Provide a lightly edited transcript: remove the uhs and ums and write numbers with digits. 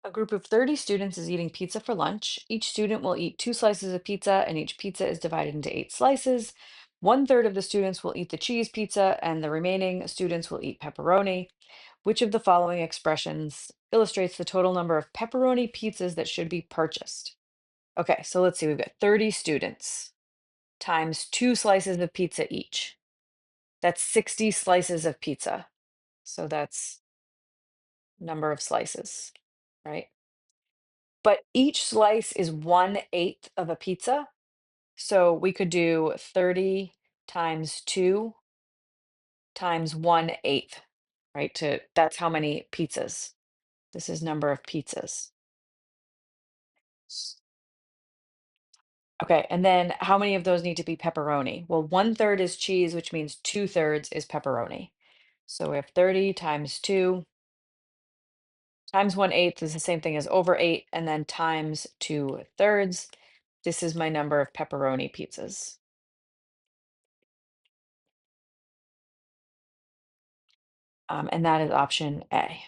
A group of 30 students is eating pizza for lunch. Each student will eat two slices of pizza, and each pizza is divided into eight slices. One third of the students will eat the cheese pizza, and the remaining students will eat pepperoni. Which of the following expressions illustrates the total number of pepperoni pizzas that should be purchased? Okay, so let's see. We've got 30 students times two slices of pizza each. That's 60 slices of pizza. So that's number of slices, right? But each slice is 1/8 of a pizza. So we could do 30 times 2 times 1/8, right? That's how many pizzas. This is number of pizzas. Okay, and then how many of those need to be pepperoni? Well, 1/3 is cheese, which means 2/3 is pepperoni. So we have 30 times 2 times 1/8 is the same thing as over 8, and then times 2/3. This is my number of pepperoni pizzas. And that is option A.